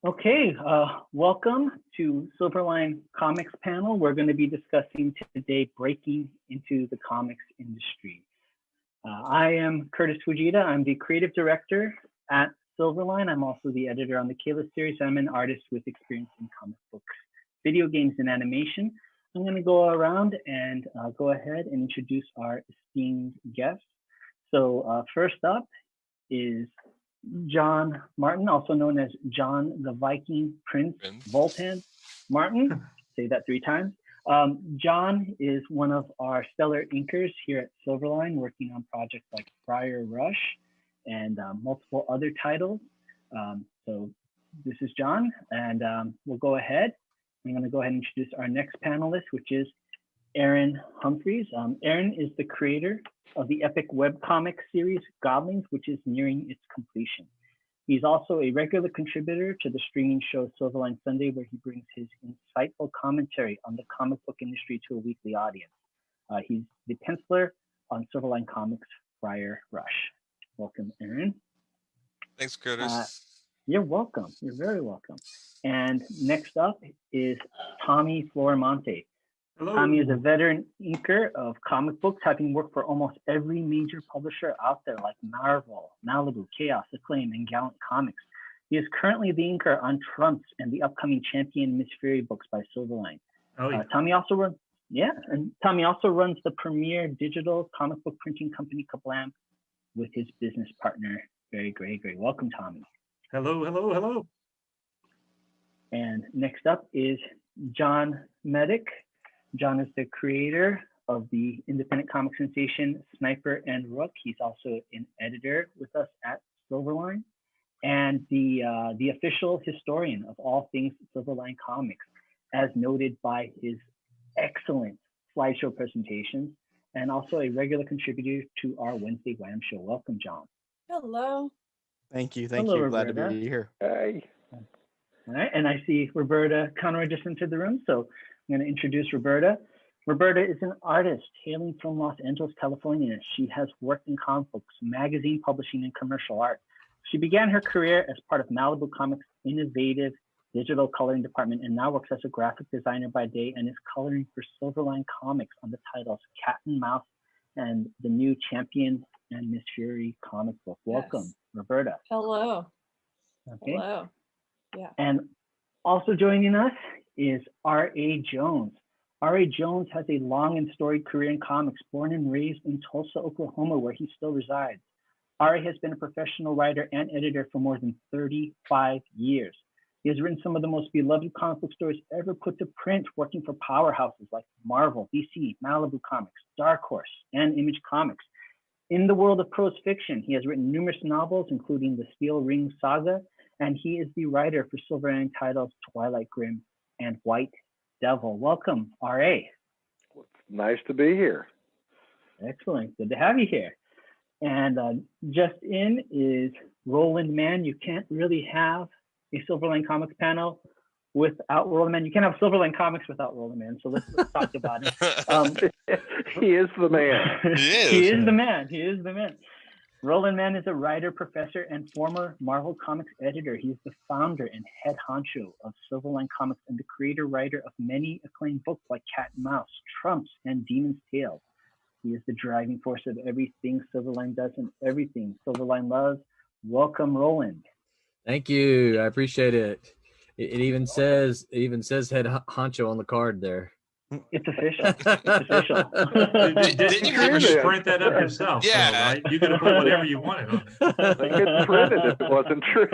Okay, welcome to Silverline Comics panel. We're going to be discussing today breaking into the comics industry. I am Curtis Fujita. I'm the creative director at Silverline. I'm also the editor on the Kayla series. I'm an artist with experience in comic books, video games, and animation. I'm going to go around and go ahead and introduce our esteemed guests. So first up is John Martin, also known as John the Viking Prince Voltan Martin. Say that 3 times. John is one of our stellar inkers here at Silverline, working on projects like Friar Rush and multiple other titles. So this is John, and we'll go ahead. I'm going to go ahead and introduce our next panelist, which is Aaron Humphreys. Aaron is the creator of the epic webcomic series Goblins, which is nearing its completion. He's also a regular contributor to the streaming show Silverline Sunday, where he brings his insightful commentary on the comic book industry to a weekly audience. He's the penciler on Silverline Comics Friar Rush. Welcome, Aaron. Thanks, Curtis. You're welcome. You're very welcome. And next up is Tommy Florimonte. Hello. Tommy is a veteran inker of comic books, having worked for almost every major publisher out there like Marvel, Malibu, Chaos, Acclaim, and Gallant Comics. He is currently the inker on Trumps and the upcoming Champion Miss Fury books by Silverline. Oh, yeah. Tommy also runs the premier digital comic book printing company Kablam with his business partner, Barry Gregory. Welcome, Tommy. Hello, hello, hello. And next up is John Medic. John is the creator of the independent comic sensation Sniper and Rook. He's also an editor with us at Silverline and the official historian of all things Silverline Comics, as noted by his excellent slideshow presentations, and also a regular contributor to our Wednesday Wham show. Welcome, John. Hello. Thank you. Hello, Glad to Roberta. be here. Hey. All right, and I see Roberta Conroy just entered the room, so I'm going to introduce Roberta. Roberta is an artist hailing from Los Angeles, California. She has worked in comic books, magazine publishing, and commercial art. She began her career as part of Malibu Comics' innovative digital coloring department and now works as a graphic designer by day and is coloring for Silverline Comics on the titles Cat and Mouse and the new Champion and Miss Fury comic book. Welcome, Yes. Roberta. Hello. Okay. Hello. Yeah. And also joining us is R.A. Jones. R.A. Jones has a long and storied career in comics, born and raised in Tulsa, Oklahoma, where he still resides. R.A. has been a professional writer and editor for more than 35 years. He has written some of the most beloved comic book stories ever put to print, working for powerhouses like Marvel, DC, Malibu Comics, Dark Horse, and Image Comics. In the world of prose fiction, he has written numerous novels, including the Steel Ring Saga, and he is the writer for Silverline titles Twilight Grim and White Devil. Welcome, R.A. Nice to be here. Excellent. Good to have you here. And just in is Roland Mann. You can't really have a Silverline Comics panel without Roland Mann. You can't have Silverline Comics without Roland Mann. So let's talk about it. He is the man. He is the man. He is the man. Roland Mann is a writer, professor, and former Marvel Comics editor. He's the founder and head honcho of Silverline Comics and the creator-writer of many acclaimed books like Cat and Mouse, Trumps, and Demon's Tales. He is the driving force of everything Silverline does and everything Silverline loves. Welcome, Roland. Thank you. I appreciate it. It even says head honcho on the card there. It's official. It's official. Didn't you just print that up yourself? Yeah. So, right? You could have put whatever you wanted on it. They get printed if it wasn't true.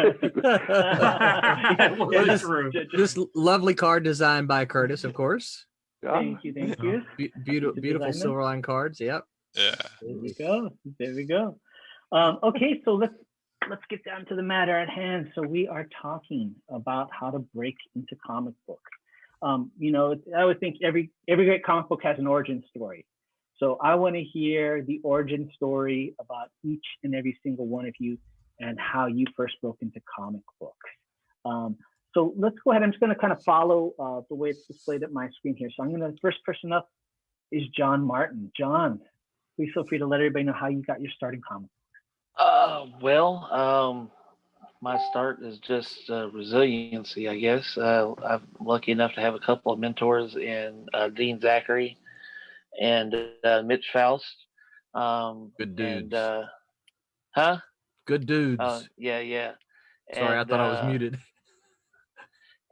It wasn't true. This lovely card designed by Curtis, of course. Thank you. Beautiful Silverline cards. Yep. Yeah. There we go. Okay, so let's get down to the matter at hand. So we are talking about how to break into comic books. I would think every great comic book has an origin story. So I want to hear the origin story about each and every single one of you and how you first broke into comic books. So let's go ahead. I'm just going to kind of follow the way it's displayed at my screen here. So the first person up is John Martin. John, please feel free to let everybody know how you got your start in comics. my start is just resiliency, I guess. I'm lucky enough to have a couple of mentors in Dean Zachary and Mitch Faust. Good dudes. And, huh? Good dudes. Yeah. Sorry, I thought I was muted.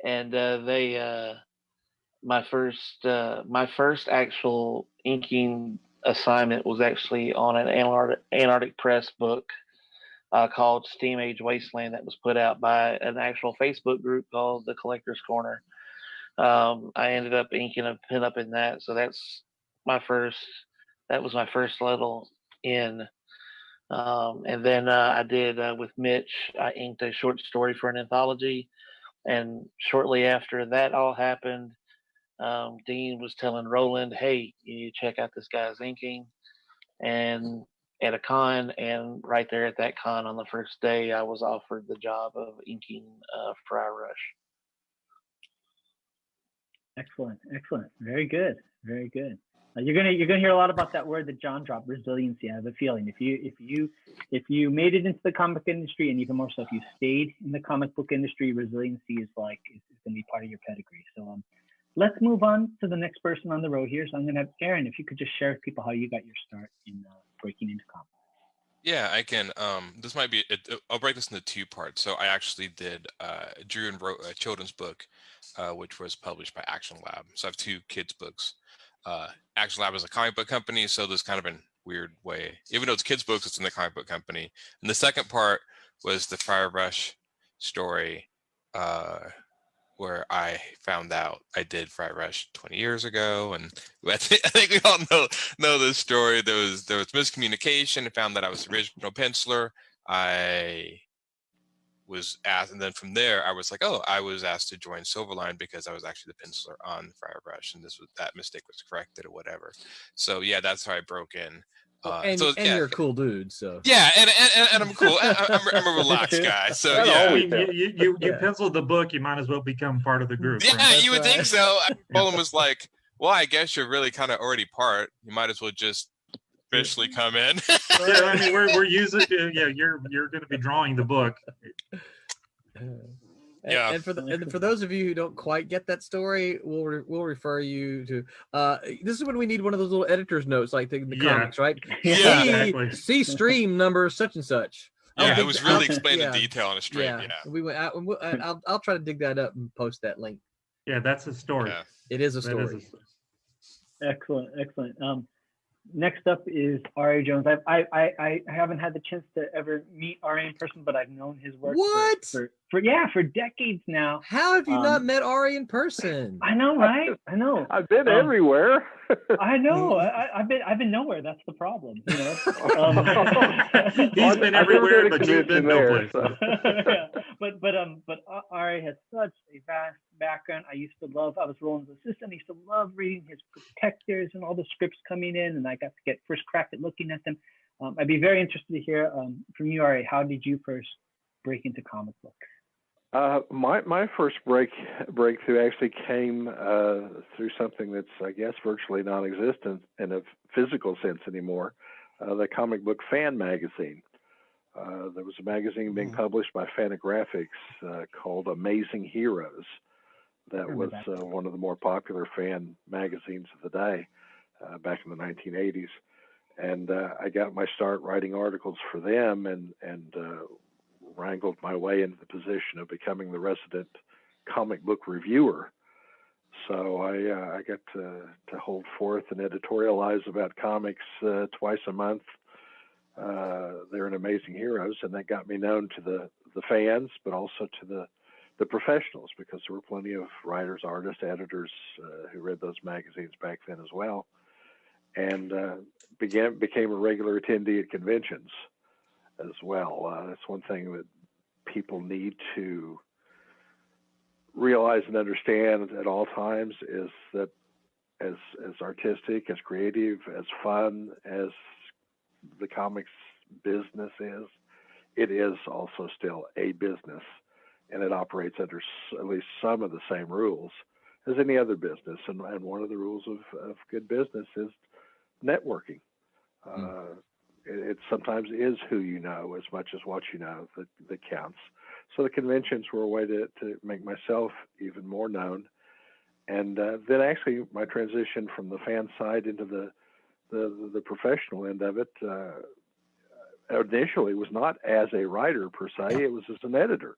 And my first actual inking assignment was actually on an Antarctic Press book called Steam Age Wasteland that was put out by an actual Facebook group called the Collector's Corner. I ended up inking a pinup in that, so that was my first little in. And then I did with Mitch, I inked a short story for an anthology. And shortly after that all happened, Dean was telling Roland, "Hey, you need to check out this guy's inking." And at a con, and right there at that con on the first day, I was offered the job of inking Fire Rush. Excellent. Very good. You're gonna hear a lot about that word that John dropped, resiliency. I have a feeling if you made it into the comic industry, and even more so if you stayed in the comic book industry, resiliency is gonna be part of your pedigree. So let's move on to the next person on the road here. So I'm gonna have Aaron, if you could just share with people how you got your start in breaking into comics. Yeah, I can. This might be. I'll break this into two parts. So I actually drew and wrote a children's book, which was published by Action Lab. So I have two kids' books. Action Lab is a comic book company, so there's kind of a weird way. Even though it's kids' books, it's in the comic book company. And the second part was the Fire Rush story, where I found out I did Fire Rush 20 years ago, and I think we all know this story. There was miscommunication. I found that I was the original penciler. I was asked, and then from there I was like, oh, I was asked to join Silverline because I was actually the penciler on Fire Rush, and that mistake was corrected or whatever. So yeah, that's how I broke in. You're a cool dude, so yeah, and I'm cool. I'm a relaxed guy, so yeah. I mean, you penciled the book, you might as well become part of the group. Yeah, right? you would think so. Roland was like, well, I guess you're really kind of already part. You might as well just officially come in. Yeah, I mean, we're using. Yeah, you're going to be drawing the book. Yeah. And for those of you who don't quite get that story, we'll refer you to this is when we need one of those little editor's notes, like the comics, right? Yeah, exactly. See stream number such and such. Yeah, it was really explained in detail on a stream. Yeah, we went out, and I'll try to dig that up and post that link. Yeah, that's a story. Yeah. It is a story. Excellent. Next up is R.A. Jones. I haven't had the chance to ever meet R.A. in person, but I've known his work for decades now. How have you not met R.A. in person? I know, right? I know. I've been everywhere. I know. I've been nowhere. That's the problem. You know. He's been everywhere, but you've been no place. Yeah. But R.A. has such a vast background. I was Roland's assistant. I used to love reading his protectors and all the scripts coming in, and I got to get first crack at looking at them. I'd be very interested to hear from you, R.A. How did you first break into comic books? My first breakthrough actually came through something that's, I guess, virtually non-existent in a physical sense anymore, the comic book fan magazine. There was a magazine being published by Fantagraphics called Amazing Heroes. That was one of the more popular fan magazines of the day back in the 1980s. And I got my start writing articles for them and wrangled my way into the position of becoming the resident comic book reviewer. So I got to hold forth and editorialize about comics twice a month. They're an Amazing Heroes, and that got me known to the fans, but also to the professionals, because there were plenty of writers, artists, editors who read those magazines back then as well, and became a regular attendee at conventions as well. That's one thing that people need to realize and understand at all times, is that as artistic, as creative, as fun as the comics business is, it is also still a business, and it operates under at least some of the same rules as any other business. And one of the rules of good business is networking. It sometimes is who you know as much as what you know that counts. So the conventions were a way to make myself even more known. And then actually my transition from the fan side into the professional end of it initially was not as a writer per se, it was as an editor.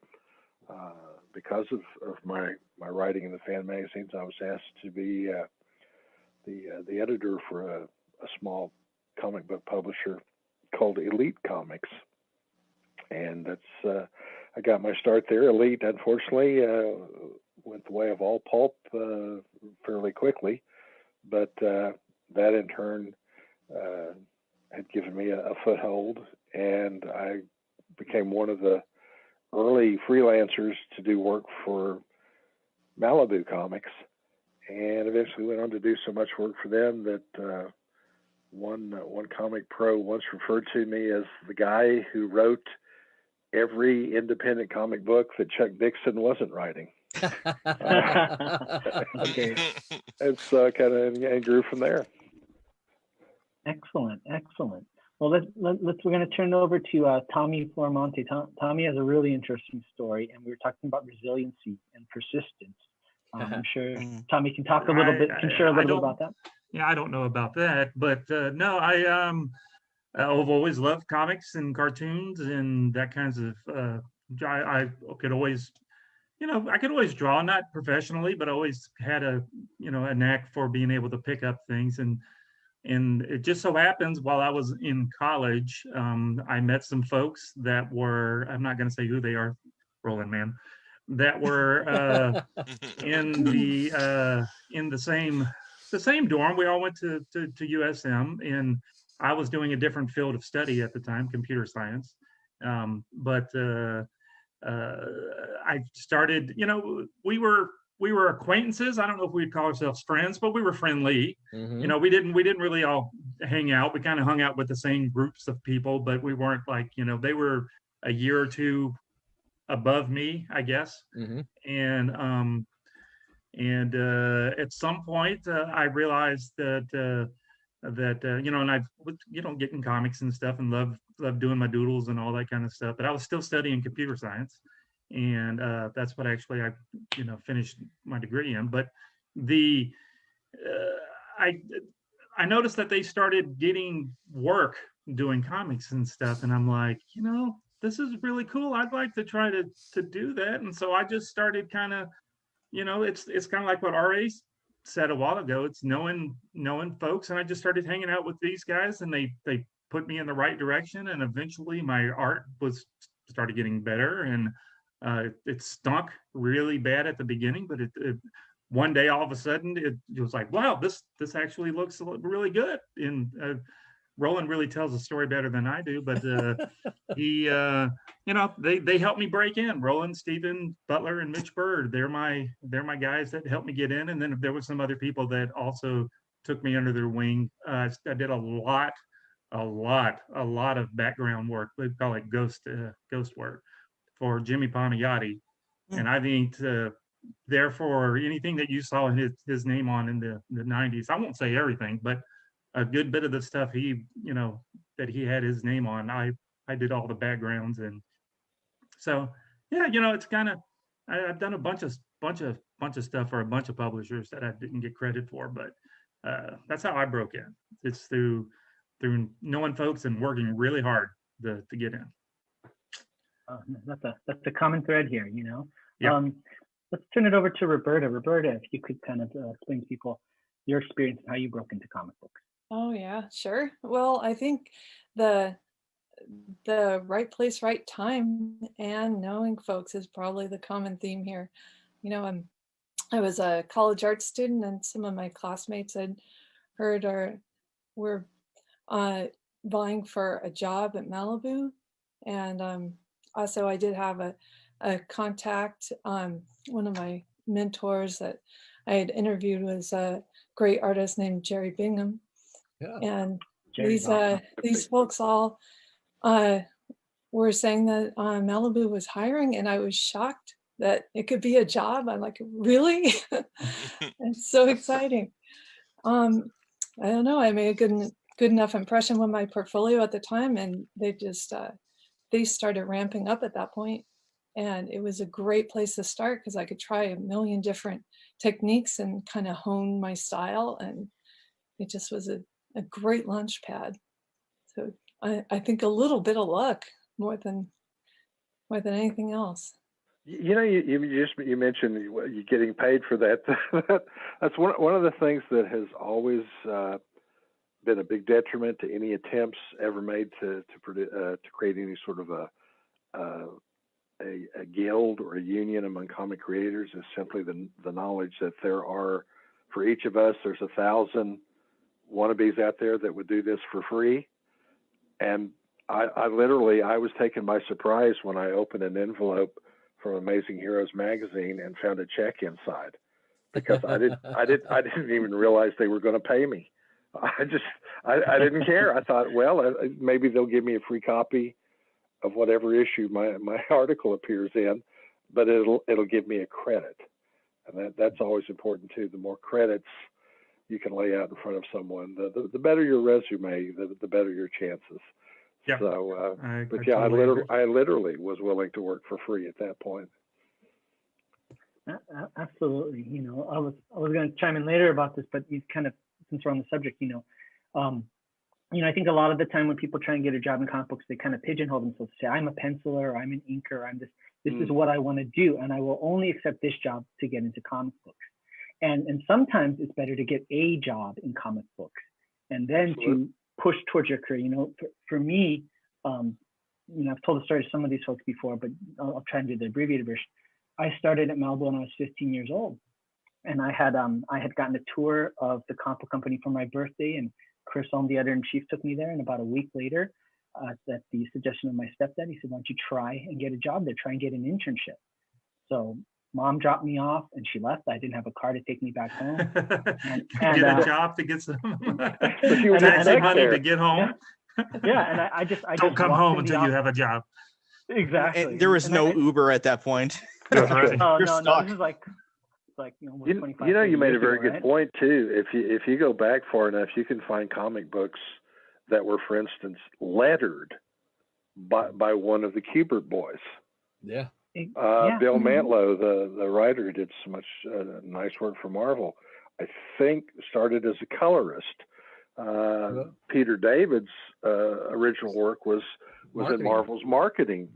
Because of my writing in the fan magazines, I was asked to be the editor for a small comic book publisher called Elite Comics. And that's I got my start there. Elite, unfortunately, went the way of all pulp fairly quickly, but that in turn had given me a foothold, and I became one of the early freelancers to do work for Malibu Comics, and eventually went on to do so much work for them that one comic pro once referred to me as the guy who wrote every independent comic book that Chuck Dixon wasn't writing. Okay. And so kind of and grew from there. Excellent. Well, we're going to turn it over to Tommy Flormonte. Tommy has a really interesting story, and we were talking about resiliency and persistence. I'm sure Tommy can talk a little bit, share a little bit about that. Yeah, I don't know about that, but no, I've always loved comics and cartoons and that kinds of. I could always, I could always draw, not professionally, but I always had a knack for being able to pick up things. And it just so happens while I was in college, I met some folks that were, I'm not going to say who they are, Roland, man, that were in the same dorm. We all went to USM, and I was doing a different field of study at the time, computer science. But I started, we were acquaintances. I don't know if we'd call ourselves friends, but we were friendly. Mm-hmm. We didn't really all hang out. We kind of hung out with the same groups of people, but we weren't like, they were a year or two above me, I guess. Mm-hmm. And at some point, I realized that and I getting comics and stuff and love doing my doodles and all that kind of stuff. But I was still studying computer science, and that's what actually I finished my degree in. But I noticed that they started getting work doing comics and stuff, and I'm like, this is really cool. I'd like to try to do that. And so I just started kind of, it's kind of like what R.A. said a while ago. It's knowing folks, and I just started hanging out with these guys, and they put me in the right direction, and eventually my art started getting better, and it stunk really bad at the beginning, but it one day all of a sudden it was like, wow, this actually looks really good. And Roland really tells the story better than I do, but he they helped me break in. Roland, Stephen Butler, and Mitch Bird, they're my guys that helped me get in. And then there were some other people that also took me under their wing. I did a lot of background work. We call it ghost work for Jimmy Pontiati. And I think therefore anything that you saw his name on in the 90s, I won't say everything, but a good bit of the stuff that he had his name on, I did all the backgrounds. And so it's kind of, I've done a bunch of stuff for a bunch of publishers that I didn't get credit for, but that's how I broke in. It's through knowing folks and working really hard to get in. That's a common thread here, Yeah. Let's turn it over to Roberta. Roberta, if you could kind of explain to people your experience and how you broke into comic books. Oh yeah, sure. Well, I think the right place, right time, and knowing folks is probably the common theme here. I was a college art student, and some of my classmates had heard or were vying for a job at Malibu, and also I did have a contact. One of my mentors that I had interviewed was a great artist named Jerry Bingham. Yeah. And Jerry's these folks all were saying that Malibu was hiring, and I was shocked that it could be a job. I'm like, really? It's so exciting. I don't know. I made a good enough impression with my portfolio at the time, and they just they started ramping up at that point. And it was a great place to start because I could try a million different techniques and kind of hone my style. And it just was a great launch pad. So I think a little bit of luck more than anything else. You know, you mentioned you getting paid for that. That's one of the things that has always been a big detriment to any attempts ever made to create any sort of a guild or a union among comic creators, is simply the knowledge that there are, for each of us, there's 1,000 wannabes out there that would do this for free. And I literally was taken by surprise when I opened an envelope from Amazing Heroes magazine and found a check inside, because I didn't even realize they were going to pay me. I didn't care. I thought, well, maybe they'll give me a free copy of whatever issue my article appears in, but it'll give me a credit, and that's always important too. The more credits you can lay out in front of someone, the better your resume, the better your chances. Yeah. So, but yeah, I literally was willing to work for free at that point. Absolutely. You know, I was going to chime in later about this, but you kind of, since we're on the subject, you know, I think a lot of the time when people try and get a job in comic books, they kind of pigeonhole themselves, say, I'm a penciler, I'm an inker, I'm this is what I want to do, and I will only accept this job to get into comic books. And sometimes it's better to get a job in comic books and then Absolutely. To push towards your career. You know, for me, you know, I've told the story to some of these folks before, but I'll try and do the abbreviated version. I started at Malibu when I was 15 years old, and I had gotten a tour of the comic book company for my birthday, and Chris Olm, the editor-in-chief, took me there. And about a week later, at the suggestion of my stepdad, he said, "Why don't you try and get a job there? Try and get an internship." So Mom dropped me off and she left. I didn't have a car to take me back home. And get a job to get some taxi money to get home. Yeah, and I just don't come home until you have a job. Exactly. And there was no Uber at that point. That's right. Oh no, this is like you know, 25. You know, you made a very good point too. If you go back far enough, you can find comic books that were, for instance, lettered by one of the Kubert boys. Yeah. Bill Mantlo, the writer who did so much nice work for Marvel, I think started as a colorist. Peter David's original work was in Marvel's marketing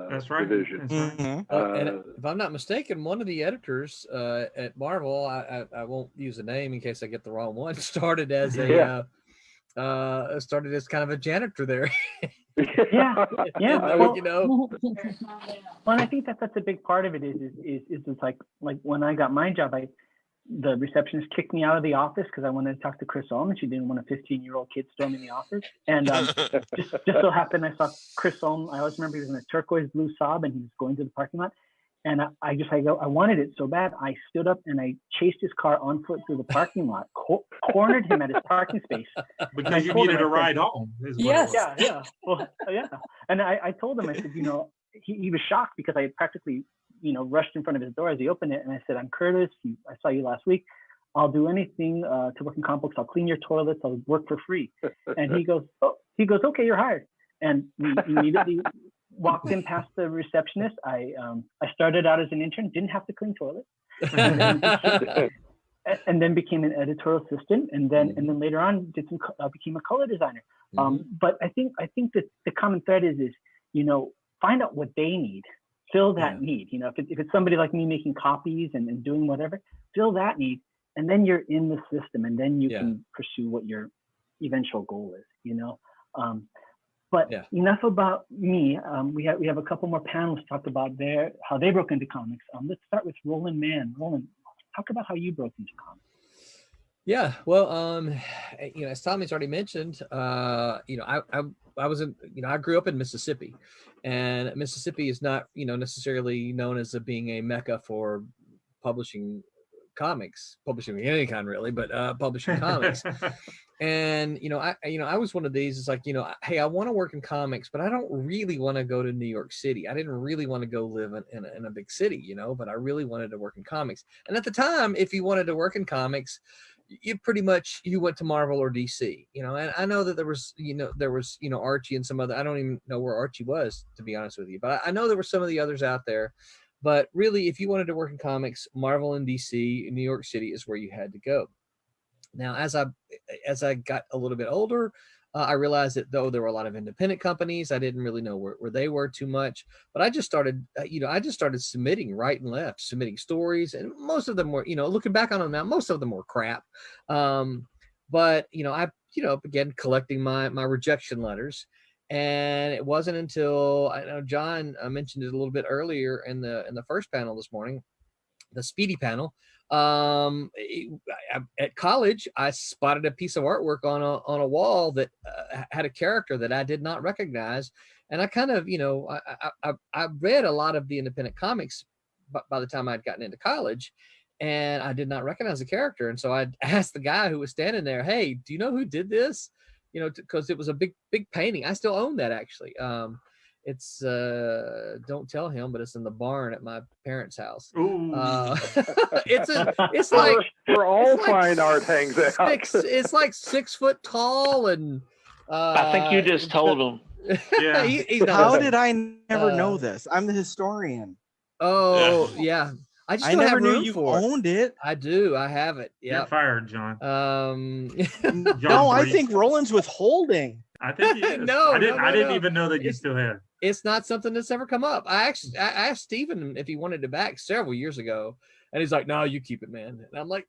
That's right. division. That's right. And if I'm not mistaken, one of the editors at Marvel, I won't use the name in case I get the wrong one, started as started as kind of a janitor there. Yeah. Well, you know. Well, I think that's a big part of it is it's like when I got my job, the receptionist kicked me out of the office because I wanted to talk to Chris Olm, and she didn't want a 15-year-old kid storming the office. And just so happened I saw Chris Olm. I always remember he was in a turquoise blue Saab, and he was going to the parking lot. And I wanted it so bad. I stood up and I chased his car on foot through the parking lot, cornered him at his parking space. Because you needed a ride home. Yes. Yeah. Well, yeah. And I told him, I said, you know, he was shocked because I had practically, you know, rushed in front of his door as he opened it. And I said, I'm Curtis. I saw you last week. I'll do anything to work in comic books. I'll clean your toilets. I'll work for free. And he goes, okay, you're hired. And we immediately walked in past the receptionist. I started out as an intern, didn't have to clean toilets, and then became an editorial assistant, and then later on became a color designer. But I think that the common thread is you know, find out what they need, fill that need. You know, if it's somebody like me making copies and doing whatever, fill that need, and then you're in the system, and then you can pursue what your eventual goal is. You know. But enough about me. We have a couple more panels to talk about how they broke into comics. Let's start with Roland Mann. Roland, talk about how you broke into comics. Yeah, well, you know, as Tommy's already mentioned, you know, I was in, you know, I grew up in Mississippi, and Mississippi is not, you know, necessarily known as being a mecca for publishing comics, publishing any kind really, but publishing comics. And I was one of these. It's like, you know, hey, I want to work in comics, but I don't really want to go to New York City. I didn't really want to go live in a big city, you know, but I really wanted to work in comics. And at the time, if you wanted to work in comics, you pretty much, you went to Marvel or DC, and I know that there was Archie and some other, I don't even know where Archie was, to be honest with you, but I know there were some of the others out there. But really, if you wanted to work in comics, Marvel and DC in New York City is where you had to go. Now, as I got a little bit older, I realized that though there were a lot of independent companies, I didn't really know where they were too much. But I just started, submitting right and left, submitting stories, and most of them were, looking back on them now, most of them were crap. But I began collecting my rejection letters, and it wasn't until, I know John mentioned it a little bit earlier in the first panel this morning, the Speedy panel. At college, I spotted a piece of artwork on a wall that had a character that I did not recognize, and I kind of, I read a lot of the independent comics by the time I'd gotten into college, and I did not recognize the character, and so I asked the guy who was standing there, "Hey, do you know who did this?" Because it was a big painting. I still own that, actually. It's don't tell him, but it's in the barn at my parents' house. It's like where all fine art hangs out. It's like 6 foot tall, and I think you just told him. Yeah. How did I never know this? I'm the historian. Oh yeah. I never knew you owned it. I do. I have it. Yeah. You're fired, John. John, no, I think Roland's withholding. I think he is. No, I didn't even know that you still had. It's not something that's ever come up. I asked Steven if he wanted it back several years ago, and he's like, "No, you keep it, man." And I'm like,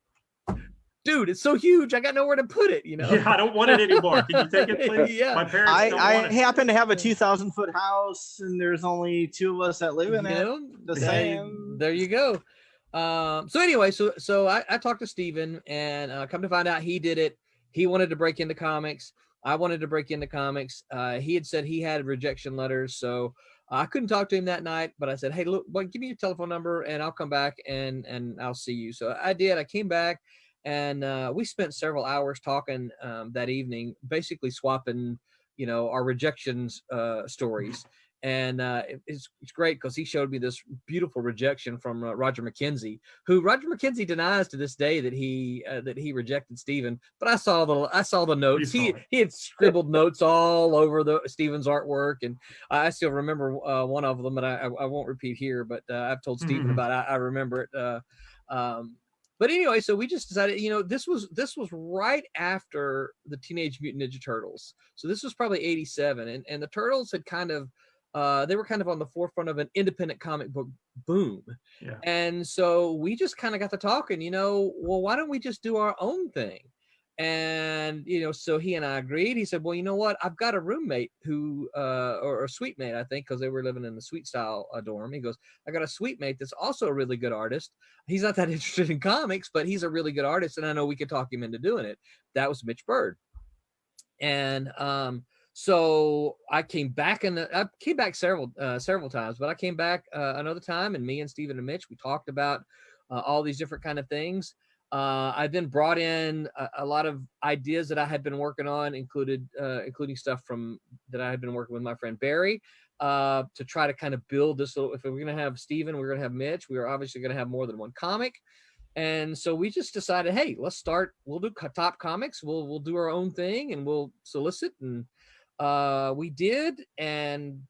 "Dude, it's so huge. I got nowhere to put it. Yeah, I don't want it anymore. Can you take it, please?" Yeah. My parents. I happen to have a 2,000-foot house, and there's only 2 of us that live in it. The same. There you go. So anyway, so I talked to Steven, and come to find out, he did it. He wanted to break into comics. I wanted to break into comics. He had said he had rejection letters, so I couldn't talk to him that night. But I said, "Hey, look, give me your telephone number, and I'll come back and I'll see you." So I did. I came back, and we spent several hours talking that evening, basically swapping, our rejections stories. And it's great because he showed me this beautiful rejection from Roger McKenzie, who Roger McKenzie denies to this day that he rejected Steven. But I saw the notes. He had scribbled notes all over Steven's artwork, and I still remember one of them, but I won't repeat here. But I've told Steven about it. I remember it. But anyway, so we just decided, this was right after the Teenage Mutant Ninja Turtles. So this was probably 87, and the Turtles had kind of they were kind of on the forefront of an independent comic book boom. Yeah. And so we just kind of got to talking, well, why don't we just do our own thing? And, so he and I agreed. He said, well, you know what? I've got a roommate who, or a suite mate, I think, because they were living in the suite style dorm. He goes, I got a suite mate that's also a really good artist. He's not that interested in comics, but he's a really good artist. And I know we could talk him into doing it. That was Mitch Bird. And, so I came back several times, but I came back another time, and me and Steven and Mitch, we talked about all these different kind of things. I then brought in a lot of ideas that I had been working on, including stuff that I had been working with my friend Barry, to try to kind of build this little, if we're going to have Steven, we're going to have Mitch, we were obviously going to have more than one comic. And so we just decided, hey, we'll do top comics. We'll do our own thing, and we'll solicit. And we did, and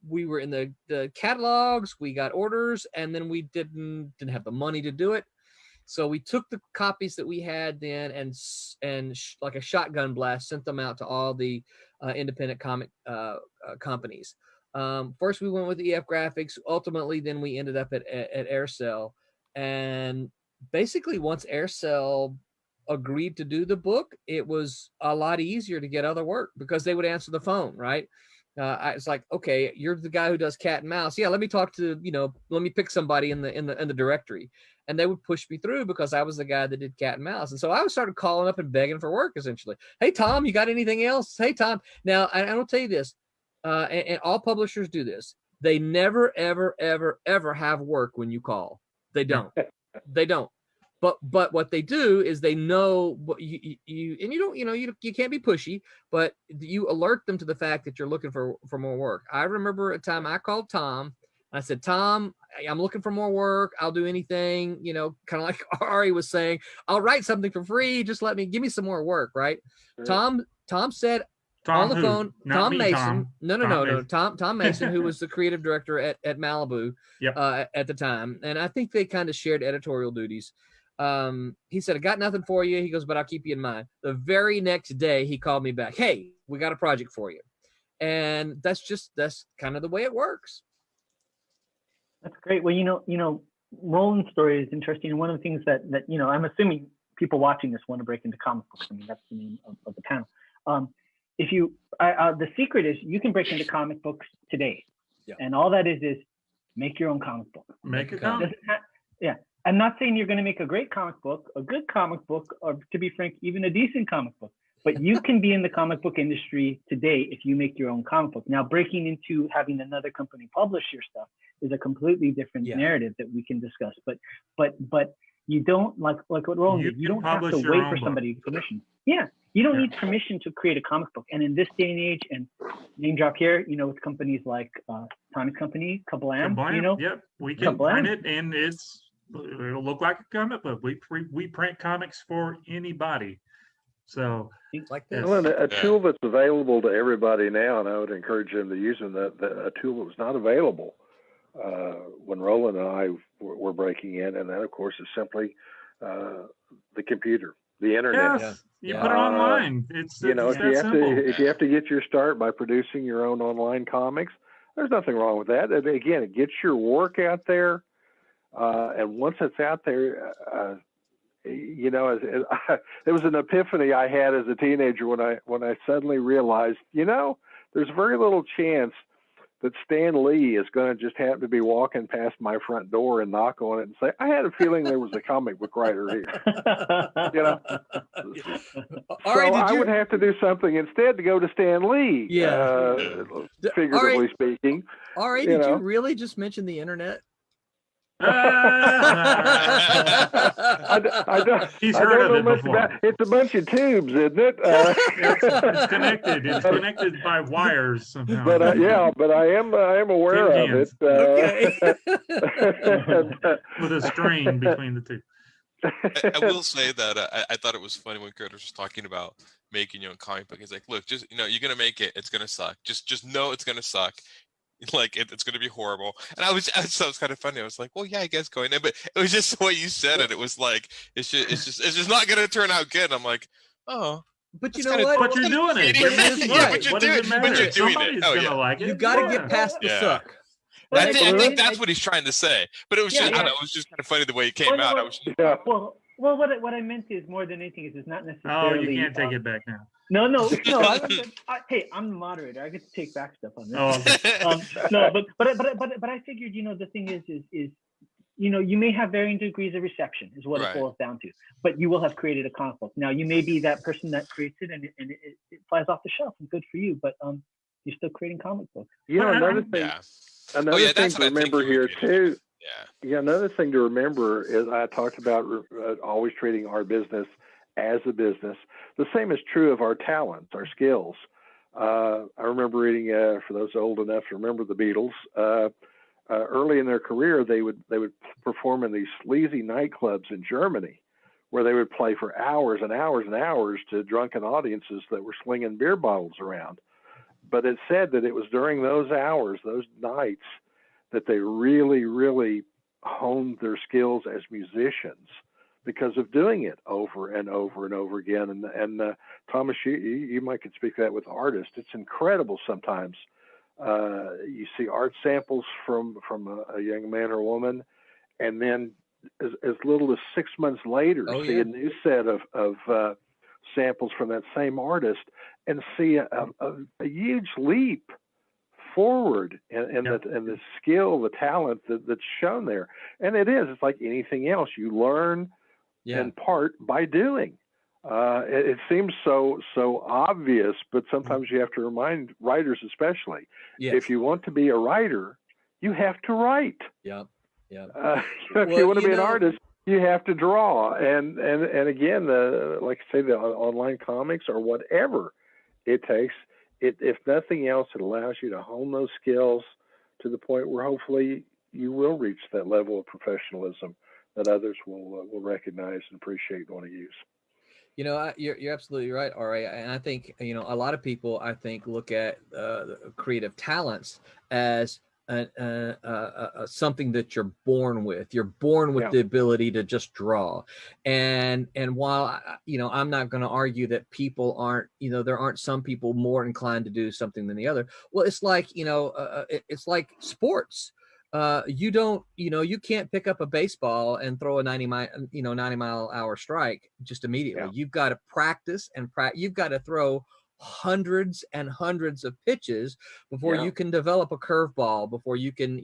we were in the catalogs, we got orders, and then we didn't have the money to do it. So we took the copies that we had then and like a shotgun blast, sent them out to all the independent comic companies. First we went with EF Graphics. Ultimately, then we ended up at Aircell. And basically once Aircell agreed to do the book, it was a lot easier to get other work because they would answer the phone, right? It's like, okay, you're the guy who does cat and mouse. Yeah, let me talk to, let me pick somebody in the directory. And they would push me through because I was the guy that did cat and mouse. And so I started calling up and begging for work, essentially. Hey, Tom, you got anything else? Hey, Tom. Now, I will tell you this, and all publishers do this. They never, ever, ever, ever have work when you call. They don't. They don't. But what they do is they know what you don't, you can't be pushy, but you alert them to the fact that you're looking for more work. I remember a time I called Tom I said, Tom, I'm looking for more work. I'll do anything, kind of like Ari was saying. I'll write something for free. Just give me some more work, right? Right. Tom said Tom on the who? phone, Not Tom me, Mason. Tom. No. Mason. Tom Mason, who was the creative director at Malibu Yep. At the time. And I think they kind of shared editorial duties. He said, I got nothing for you. He goes, but I'll keep you in mind. The very next day, he called me back. Hey, we got a project for you. And that's kind of the way it works. That's great. Well, Roland's story is interesting. And one of the things that I'm assuming people watching this want to break into comic books. I mean, that's the name of the panel. The secret is you can break into comic books today. Yeah. And all that is make your own comic book. Make a comic. Yeah. I'm not saying you're going to make a great comic book, a good comic book, or to be frank, even a decent comic book. But you can be in the comic book industry today if you make your own comic book. Now, breaking into having another company publish your stuff is a completely different narrative that we can discuss. But you don't like what Roland did. You don't have to wait for somebody's permission. Yeah, you don't need permission to create a comic book. And in this day and age, and name drop here, with companies like Tommy's company, Kablam. Yep, we can print it, and it'll look like a comic book. We print comics for anybody. So like this. Well, a tool that's available to everybody now, and I would encourage them to use them. A tool that was not available when Roland and I were breaking in, and that, of course, is simply the computer, the internet. Yes, you put it online. It's if you have to get your start by producing your own online comics, there's nothing wrong with that. Again, it gets your work out there, and once it's out there. It was an epiphany I had as a teenager when I suddenly realized, there's very little chance that Stan Lee is going to just happen to be walking past my front door and knock on it and say, I had a feeling there was a comic book writer here. I would have to do something instead to go to Stan Lee. Figuratively speaking. Ari, did you really just mention the internet? He's heard of it before. It's a bunch of tubes, isn't it? It's connected. It's connected by wires somehow. But I am aware of it. With a string between the two. I will say that I thought it was funny when Curtis was talking about making your own comic book. He's like, look, just you're gonna make it. It's gonna suck. Just know it's gonna suck. Like it's going to be horrible. And I was kind of funny. I was like, well, yeah, I guess going in, but it was just the way you said it. It was like, it's just not going to turn out good. I'm like, oh, but you know what? But you're doing it. But you're doing it. Oh yeah. Like it. You got to get past the suck. I think that's what he's trying to say. But it was just, I don't know, it was just kind of funny the way it came out. Well, what I meant is more than anything is it's not necessarily. Oh, you can't take it back now. No. Hey, I'm the moderator. I get to take back stuff on this. Oh, okay. No, but I figured, the thing is, you may have varying degrees of reception, is what it boils down to. But you will have created a comic book. Now, you may be that person that creates it, and it flies off the shelf, and good for you. But you're still creating comic books. Another thing. Another thing to remember here too. Yeah. Another thing to remember is I talked about always treating our business as a business. The same is true of our talents, our skills. I remember reading, for those old enough to remember the Beatles, early in their career, they would perform in these sleazy nightclubs in Germany, where they would play for hours and hours and hours to drunken audiences that were slinging beer bottles around. But it said that it was during those hours, those nights, that they really, really honed their skills as musicians, because of doing it over and over and over again. And Thomas, you might could speak to that with artists. It's incredible sometimes. You see art samples from a young man or woman, and then as little as 6 months later, see a new set of samples from that same artist, and see a huge leap forward in the skill, the talent that's shown there. And it's like anything else. You learn in part by doing. It seems so obvious, but sometimes you have to remind writers, especially, if you want to be a writer, you have to write. If you want to be an artist, you have to draw. And again, like I say, the online comics or whatever it takes, if nothing else, it allows you to hone those skills, to the point where hopefully you will reach that level of professionalism that others will recognize and appreciate and want to use. You're absolutely right, Ra. And I think, a lot of people, I think, look at creative talents as something that you're born with. You're born with the ability to just draw. And while, I'm not going to argue that people aren't, there aren't some people more inclined to do something than the other. Well, it's like, it's like sports. You can't pick up a baseball and throw a 90-mile-hour strike just immediately. Yeah. You've got to practice and you've got to throw hundreds and hundreds of pitches before you can develop a curveball, before you can,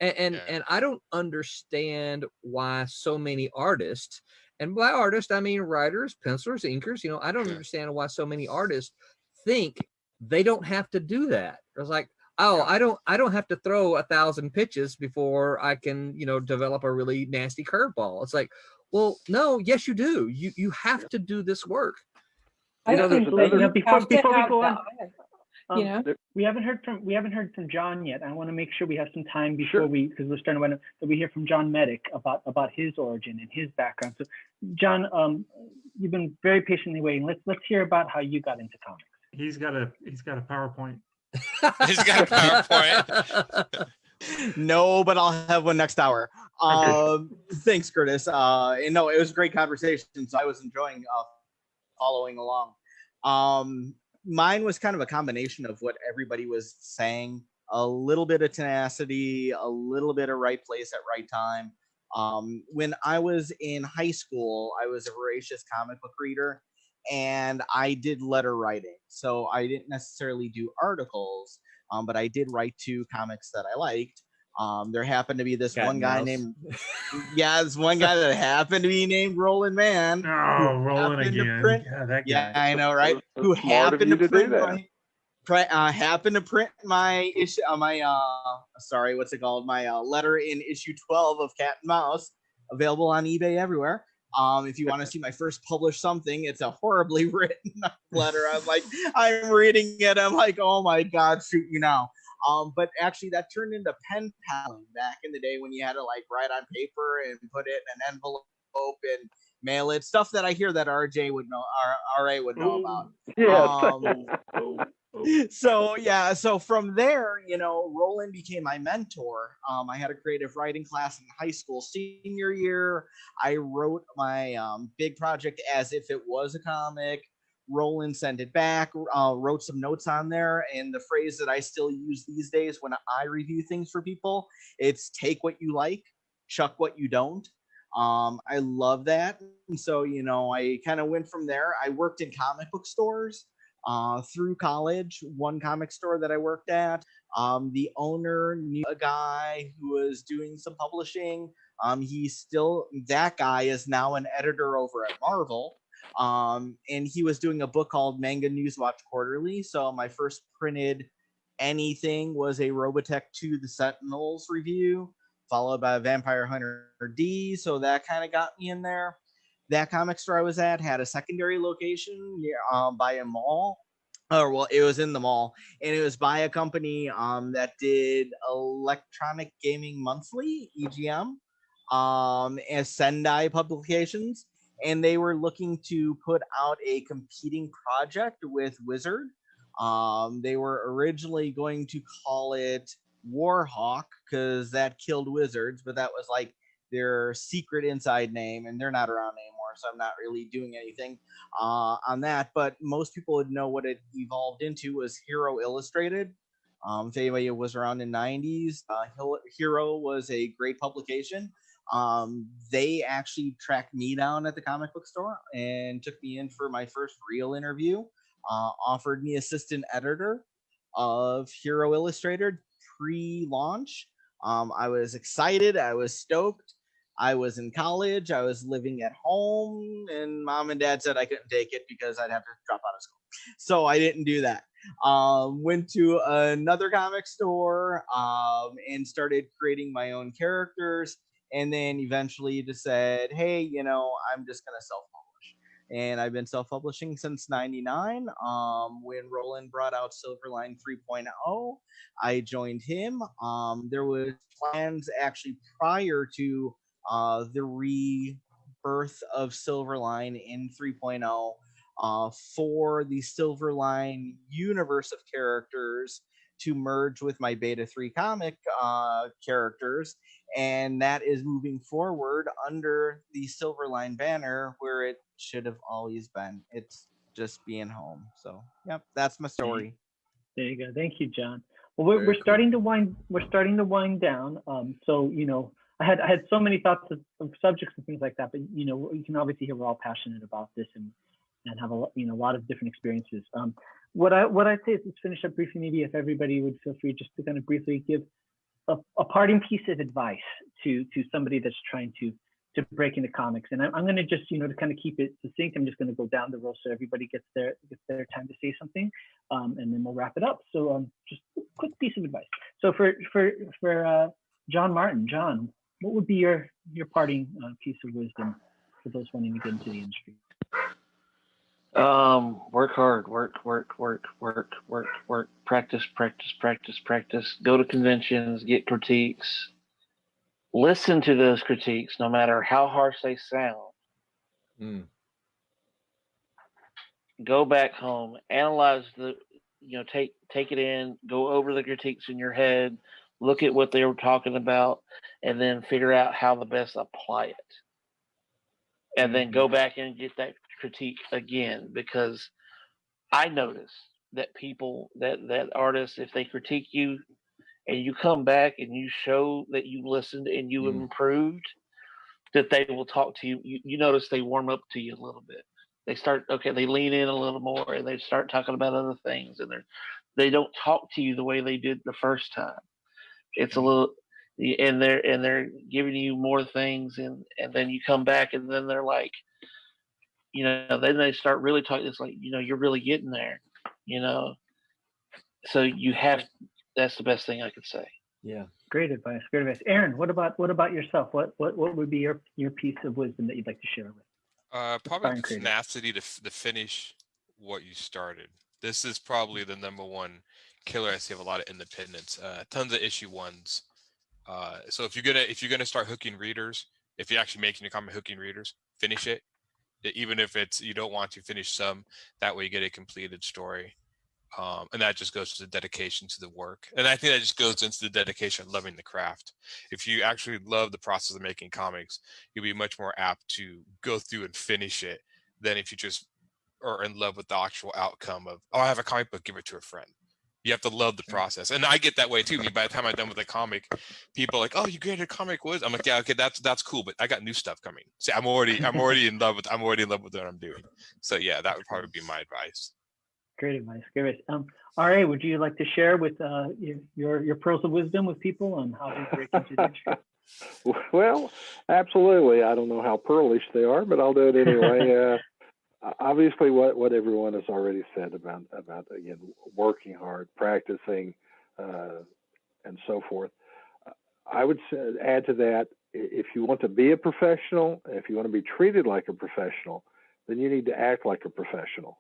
and I don't understand why so many artists, and by artists, I mean writers, pencilers, inkers, I don't understand why so many artists think they don't have to do that. It's like, I don't have to throw 1,000 pitches before I can, develop a really nasty curveball. It's like, well, no, yes, you do. You have to do this work. Before we go on, we haven't heard from John yet. I want to make sure we have some time before because we're starting to that we hear from John Medic about his origin and his background. So, John, you've been very patiently waiting. Let's hear about how you got into comics. He's got a PowerPoint. He's got a PowerPoint. No, but I'll have one next hour. Thanks, Curtis. And no, it was a great conversation, so I was enjoying following along. Mine was kind of a combination of what everybody was saying, a little bit of tenacity, a little bit of right place at right time. When I was in high school, I was a voracious comic book reader, and I did letter writing. So I didn't necessarily do articles, but I did write to comics that I liked. There happened to be this one guy named, this one guy that happened to be named Roland Mann. Oh, Roland again. Yeah, I know, right? Who happened to print my issue, what's it called? My letter in issue 12 of Cat and Mouse, available on eBay everywhere. If you want to see my first published something, it's a horribly written letter. I'm reading it. I'm like, oh my God, shoot you now. But actually that turned into pen paling back in the day when you had to write on paper and put it in an envelope and mail it. Stuff that I hear that RJ would know, RA would know about. Yeah. So from there, Roland became my mentor. I had a creative writing class in high school senior year. I wrote my big project as if it was a comic. Roland sent it back, wrote some notes on there, and the phrase that I still use these days when I review things for people, it's take what you like, chuck what you don't. I love that. And so, I kind of went from there. I worked in comic book stores through college. One comic store that I worked at, the owner knew a guy who was doing some publishing. That guy is now an editor over at Marvel. And he was doing a book called Manga News Watch Quarterly. So my first printed anything was a Robotech 2 The Sentinels review, followed by Vampire Hunter D. So that kind of got me in there. That comic store I was at had a secondary location by a mall. It was in the mall, and it was by a company that did Electronic Gaming Monthly, EGM, as Sendai Publications. And they were looking to put out a competing project with Wizard. They were originally going to call it Warhawk because that killed Wizards, but that was their secret inside name, and they're not around anymore, so I'm not really doing anything on that. But most people would know what it evolved into was Hero Illustrated. If anybody was around in the 90s, Hero was a great publication. They actually tracked me down at the comic book store and took me in for my first real interview, offered me assistant editor of Hero Illustrated pre-launch. I was excited. I was stoked. I was in college. I was living at home, and mom and dad said I couldn't take it because I'd have to drop out of school. So I didn't do that. Went to another comic store and started creating my own characters. And then eventually just said, hey, I'm just going to self-publish. and I've been self-publishing since '99. When Roland brought out Silverline 3.0, I joined him. There was plans actually prior to the rebirth of Silverline in 3.0 for the Silverline universe of characters to merge with my Beta 3 comic characters, and that is moving forward under the Silverline banner where it should have always been. It's just being home. So, yep, that's my story. There you go. Thank you, John. Well, Very we're cool. starting to wind down. So I had so many thoughts of subjects and things like that, but you can obviously hear we're all passionate about this and have a lot of different experiences. What I'd say is let's finish up briefly. Maybe if everybody would feel free just to kind of briefly give a parting piece of advice to somebody that's trying to break into comics. And I'm going to just to kind of keep it succinct. I'm just going to go down the row so everybody gets their time to say something, and then we'll wrap it up. So just a quick piece of advice. So for John Martin, John, what would be your parting piece of wisdom for those wanting to get into the industry? Work hard, work, practice. Go to conventions, get critiques, listen to those critiques, no matter how harsh they sound. Go back home, analyze take it in, go over the critiques in your head, look at what they were talking about, and then figure out how to best apply it. And then go back and get that critique again, because I notice that people, that artists, if they critique you and you come back and you show that you listened and you improved, that they will talk to you. You notice they warm up to you a little bit. They lean in a little more and they start talking about other things, and they don't talk to you the way they did the first time. It's a little, and they're giving you more things, and then you come back and then they're like, then they start really talking. It's like, you're really getting there, So that's the best thing I could say. Yeah. Great advice. Aaron, what about yourself? What would be your piece of wisdom that you'd like to share with? Probably the tenacity to finish what you started. This is probably the number one killer I see of a lot of independents. Tons of issue ones. So if you're gonna start hooking readers, if you're actually making your comic hooking readers, finish it. Even if it's you don't want to finish some, that way you get a completed story. And that just goes to the dedication to the work. And I think that just goes into the dedication of loving the craft. If you actually love the process of making comics, you'll be much more apt to go through and finish it than if you just are in love with the actual outcome of, I have a comic book, give it to a friend. You have to love the process. And I get that way too. By the time I'm done with the comic, people are like, oh, you created a comic, I'm like, yeah, okay, that's cool, but I got new stuff coming. See, I'm already in love with what I'm doing. So yeah, that would probably be my advice. Great advice. R.A., would you like to share with your pearls of wisdom with people on how to break into the industry? Well, absolutely. I don't know how pearlish they are, but I'll do it anyway. Obviously, what everyone has already said about again, working hard, practicing, and so forth. I would add to that, if you want to be a professional, if you want to be treated like a professional, then you need to act like a professional.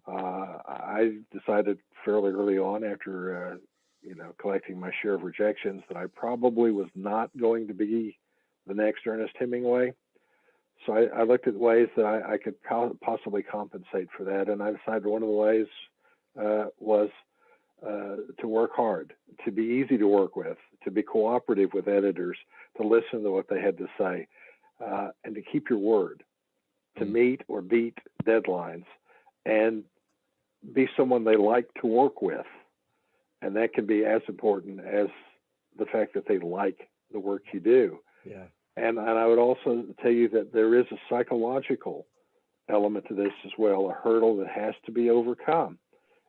I decided fairly early on, after collecting my share of rejections, that I probably was not going to be the next Ernest Hemingway. So I looked at ways that I could possibly compensate for that, and I decided one of the ways was to work hard, to be easy to work with, to be cooperative with editors, to listen to what they had to say, and to keep your word, to meet or beat deadlines, and be someone they like to work with. And that can be as important as the fact that they like the work you do. Yeah. And I would also tell you that there is a psychological element to this as well, a hurdle that has to be overcome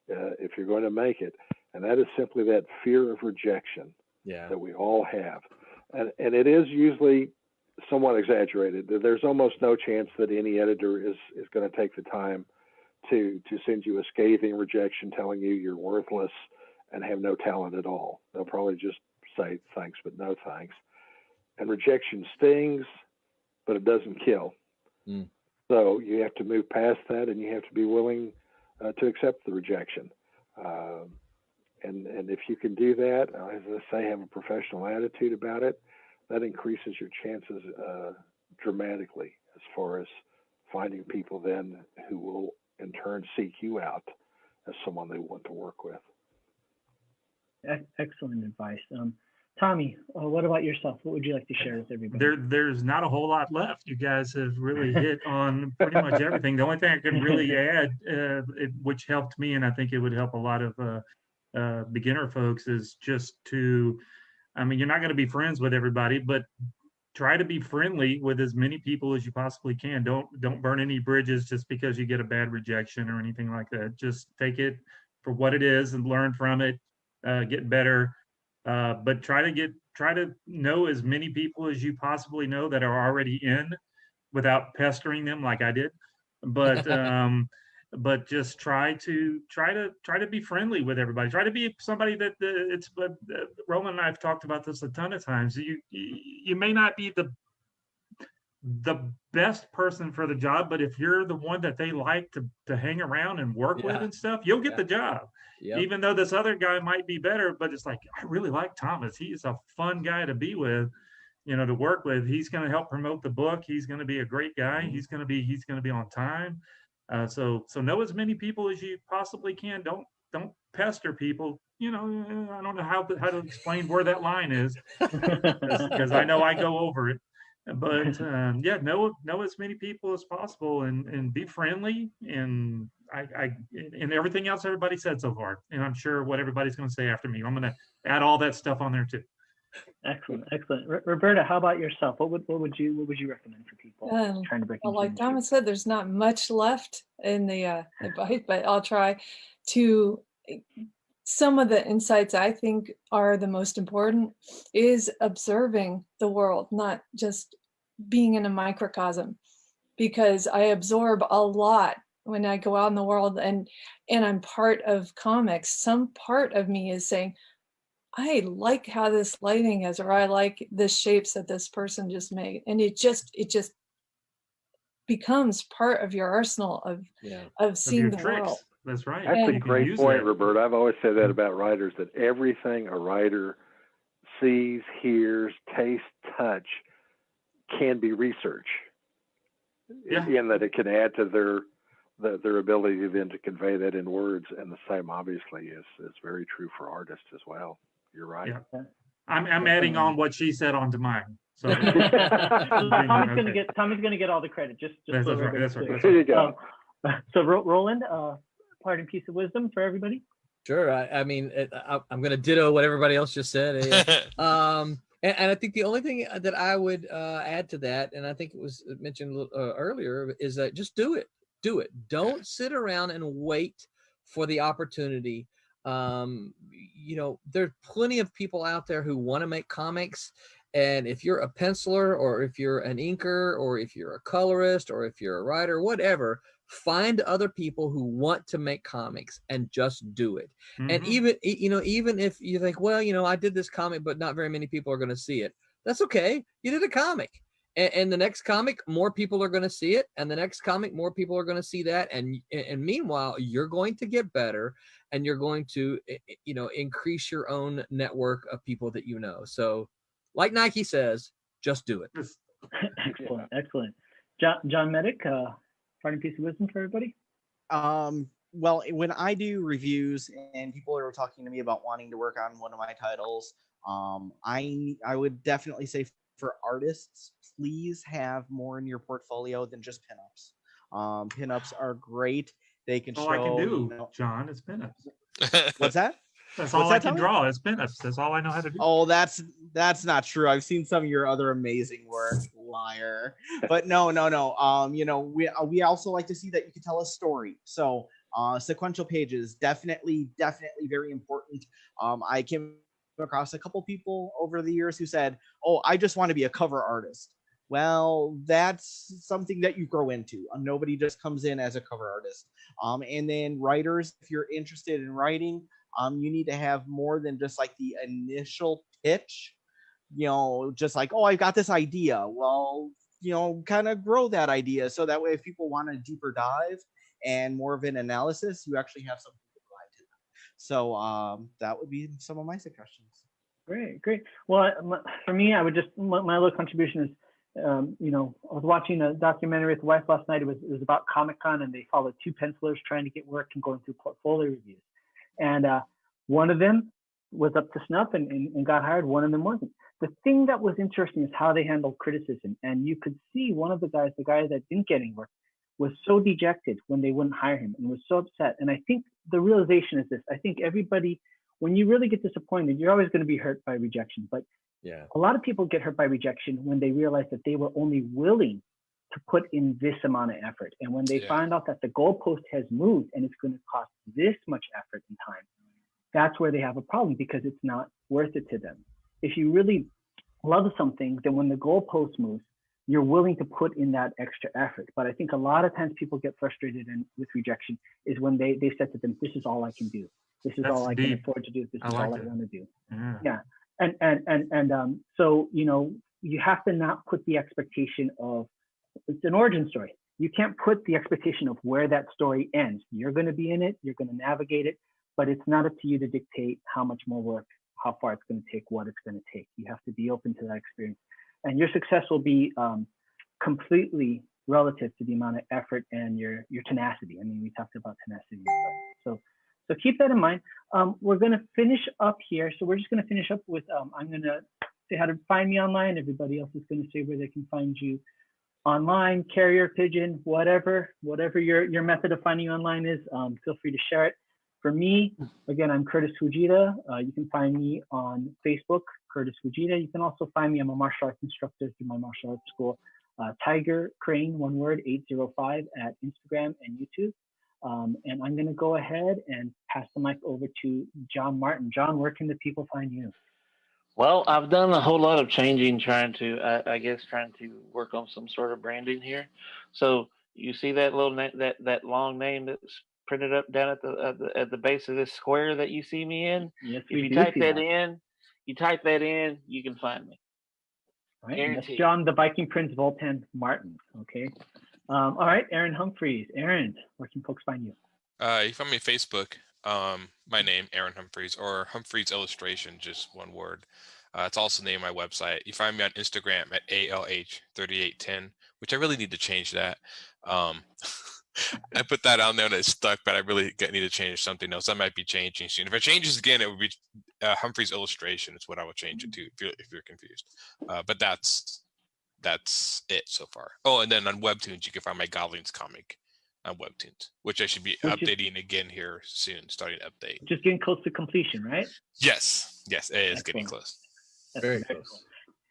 if you're going to make it. And that is simply that fear of rejection that we all have. And it is usually somewhat exaggerated. There's almost no chance that any editor is going to take the time to send you a scathing rejection telling you you're worthless and have no talent at all. They'll probably just say thanks, but no thanks. And rejection stings, but it doesn't kill. So you have to move past that, and you have to be willing to accept the rejection. And if you can do that, as I say, have a professional attitude about it, that increases your chances dramatically as far as finding people then who will in turn seek you out as someone they want to work with. Excellent advice. Tommy, what about yourself? What would you like to share with everybody? There's not a whole lot left. You guys have really hit on pretty much everything. The only thing I can really add, which helped me, and I think it would help a lot of beginner folks, is just to, I mean, you're not going to be friends with everybody, but try to be friendly with as many people as you possibly can. Don't burn any bridges just because you get a bad rejection or anything like that. Just take it for what it is and learn from it, get better. But try to know as many people as you possibly know that are already in, without pestering them like I did. But but just try to be friendly with everybody. Try to be somebody that Roman and I have talked about this a ton of times. You may not be the best person for the job, but if you're the one that they like to hang around and work with and stuff, you'll get the job. Yep. Even though this other guy might be better, but it's like, I really like Thomas. He is a fun guy to be with, to work with. He's going to help promote the book. He's going to be a great guy. He's going to be on time. So know as many people as you possibly can. Don't pester people. I don't know how to explain where that line is, because I know I go over it. But know as many people as possible, and be friendly, and and everything else everybody said so far, and I'm sure what everybody's going to say after me, I'm going to add all that stuff on there too. Excellent. Roberta, how about yourself? What would you recommend for people trying to break into? Like Thomas said, there's not much left in the advice, but I'll try to. Some of the insights I think are the most important is observing the world, not just being in a microcosm, because I absorb a lot when I go out in the world and I'm part of comics. Some part of me is saying, I like how this lighting is, or I like the shapes that this person just made. And it just becomes part of your arsenal of seeing the world. That's right. That's a great point, Roberta. I've always said that about writers, that everything a writer sees, hears, tastes, touch can be research. In that it can add to their ability then to convey that in words. And the same obviously is very true for artists as well. You're right. Yeah. I'm adding on what she said onto mine. So Tommy's gonna get all the credit. Just that's right. There you go. So Roland, parting piece of wisdom for everybody. Sure. I mean, I'm going to ditto what everybody else just said. And I think the only thing that I would add to that, and I think it was mentioned earlier, is that just do it. Do it. Don't sit around and wait for the opportunity. There's plenty of people out there who want to make comics. And if you're a penciler, or if you're an inker, or if you're a colorist, or if you're a writer, whatever, find other people who want to make comics and just do it. Mm-hmm. And even if you think, well, I did this comic, but not very many people are going to see it. That's okay. You did a comic. And the next comic, more people are going to see it. And the next comic, more people are going to see that. And meanwhile, you're going to get better, and you're going to, increase your own network of people that you know. So like Nike says, just do it. Excellent. John Medic, parting piece of wisdom for everybody? Well, when I do reviews and people are talking to me about wanting to work on one of my titles, I would definitely say for artists, please have more in your portfolio than just pinups. Pinups are great. They can show. All I can do, John, is pinups. What's that? That's all I can draw is pinups. That's all I know how to do. Oh, that's not true. I've seen some of your other amazing work, liar. But no. We also like to see that you can tell a story. So sequential pages, definitely very important. I came across a couple people over the years who said, "Oh, I just want to be a cover artist." Well, that's something that you grow into. Nobody just comes in as a cover artist. And then writers, if you're interested in writing, you need to have more than just like the initial pitch, just like, oh, I've got this idea. Well, kind of grow that idea. So that way, if people want a deeper dive and more of an analysis, you actually have something to provide to them. So that would be some of my suggestions. Great. Well, for me, I would just, my little contribution is, I was watching a documentary with the wife last night. It was about Comic-Con, and they followed two pencilers trying to get work and going through portfolio reviews. And one of them was up to snuff and got hired. One of them wasn't. The thing that was interesting is how they handled criticism. And you could see one of the guys, the guy that didn't get any work, was so dejected when they wouldn't hire him and was so upset. And I think the realization is this. I think everybody, when you really get disappointed, you're always going to be hurt by rejection. But Yeah. a lot of people get hurt by rejection when they realize that they were only willing to put in this amount of effort. And when they find out that the goalpost has moved and it's going to cost this much effort and time, that's where they have a problem, because it's not worth it to them. If you really love something, then when the goalpost moves, you're willing to put in that extra effort. But I think a lot of times people get frustrated with rejection is when they said to them, this is all I can do. This is all I can afford to do. This is all I want to do. Yeah. So, you have to not put the expectation of, it's an origin story. You can't put the expectation of where that story ends. You're going to be in it. You're going to navigate it, but it's not up to you to dictate how much more work, how far it's going to take, what it's going to take. You have to be open to that experience, and your success will be completely relative to the amount of effort and your tenacity. I mean, we talked about tenacity. So keep that in mind. We're going to finish up here. So we're just going to finish up with, I'm going to say how to find me online. Everybody else is going to say where they can find you online, carrier pigeon, whatever your method of finding you online is. Feel free to share it. For me, again, I'm Curtis Fujita. You can find me on Facebook, Curtis Fujita. You can also find me, I'm a martial arts instructor through my martial arts school, Tiger Crane, one word, 805 at Instagram and YouTube. And I'm going to go ahead and pass the mic over to John Martin. John, where can the people find you? Well, I've done a whole lot of changing, trying to work on some sort of branding here. So you see that little that long name that's printed up down at the base of this square that you see me in. Yes, if you type that in, you can find me. All right, that's John the Viking Prince Voltan Martin. Okay. All right, Aaron Humphreys. Aaron, where can folks find you? You find me on Facebook. My name, Aaron Humphreys, or Humphreys Illustration, just one word. It's also the name of my website. You find me on Instagram at ALH3810, which I really need to change that. I put that on there and it's stuck, but I really need to change something else. That might be changing soon. If it changes again, it would be Humphreys Illustration. It's what I will change it to if you're confused. But that's it so far. Oh, and then on Webtoons, you can find my Goblins comic on Webtoons, which I should be updating again here soon, starting to update. Just getting close to completion, right? Yes, it is getting close. That's very close. Cool.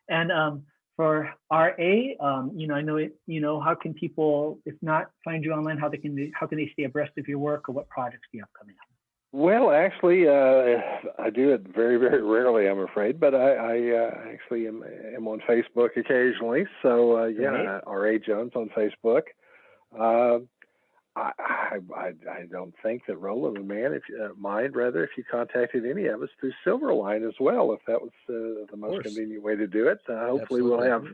And for RA, I know it. How can people, if not find you online, how can they stay abreast of your work, or what projects do you have coming up? Well, actually, I do it very, very rarely, I'm afraid, but I actually am on Facebook occasionally. So RA Jones on Facebook. I don't think that Roland would mind if you contacted any of us through Silverline as well, if that was the most convenient way to do it. Hopefully we'll have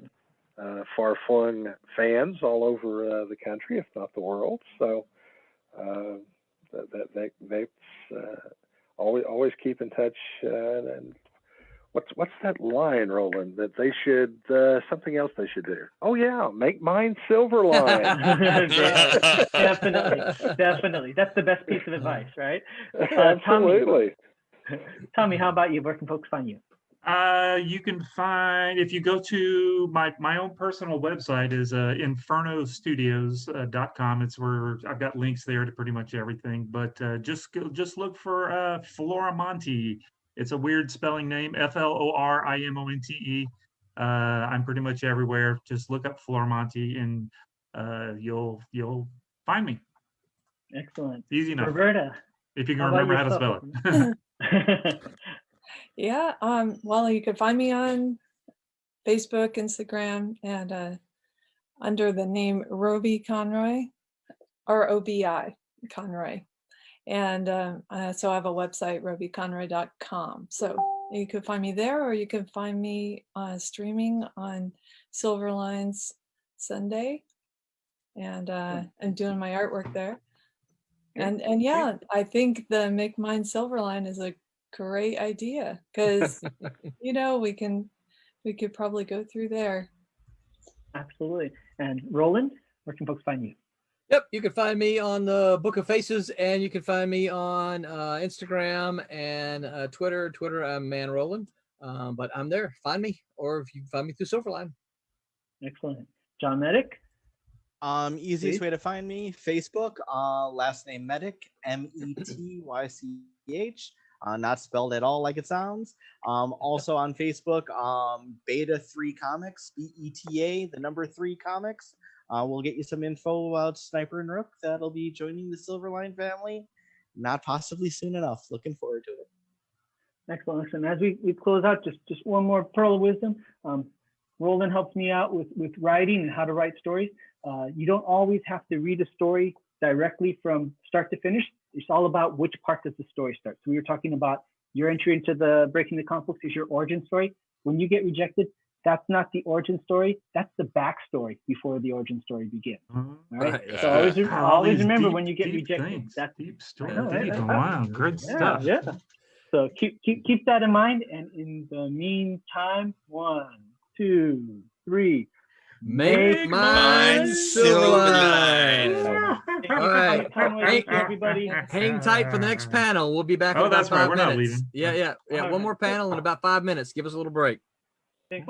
far-flung fans all over the country, if not the world. So that's always keep in touch. And what's that line, Roland, that they should, something else they should do? Oh yeah, make mine Silverline. Definitely. That's the best piece of advice, right? Absolutely. Tommy, how about you? Where can folks find you? You can find, if you go to my own personal website is infernostudios.com. It's where I've got links there to pretty much everything, but just look for Florimonte. It's a weird spelling name, Florimonte. I'm pretty much everywhere. Just look up Florimonte and you'll find me. Excellent. Easy enough. Roberta, if you can remember how to spell it. Yeah. Well, you can find me on Facebook, Instagram, and under the name Roby Conroy, ROBI Conroy. And so I have a website, robyconroy.com. So you can find me there, or you can find me streaming on Silverline's Sunday, and I'm doing my artwork there. And yeah, I think the Make Mine Silverline is a great idea because you know we could probably go through there. Absolutely. And Roland, where can folks find you? Yep, you can find me on the Book of Faces, and you can find me on Instagram and Twitter. Twitter, I'm Man Roland, but I'm there. Find me, or if you can find me through Silverline. Excellent. John Medic? Easiest Please. way to find me, Facebook, last name Medic, Metych, not spelled at all like it sounds. Also on Facebook, Beta 3 Comics, BETA, the number 3 Comics. We'll get you some info about Sniper and Rook that'll be joining the Silverline family, not possibly soon enough. Looking forward to it. Excellent. And as we close out, just one more pearl of wisdom. Roland helps me out with writing and how to write stories. You don't always have to read a story directly from start to finish. It's all about which part does the story start. So we were talking about your entry into the Breaking the Comic Books is your origin story. When you get rejected, that's not the origin story. That's the backstory before the origin story begins. All right. So always remember when you get rejected. Things. That's Deep story. I know, right? Wow, good stuff. Yeah. So keep that in mind. And in the meantime, 1, 2, 3. Make mine Silverline. All right. Everybody. Hang tight for the next panel. We'll be back in Oh, about that's right. 5 We're minutes. not leaving. Yeah. All One right. more panel in about 5 minutes. Give us a little break. Thanks.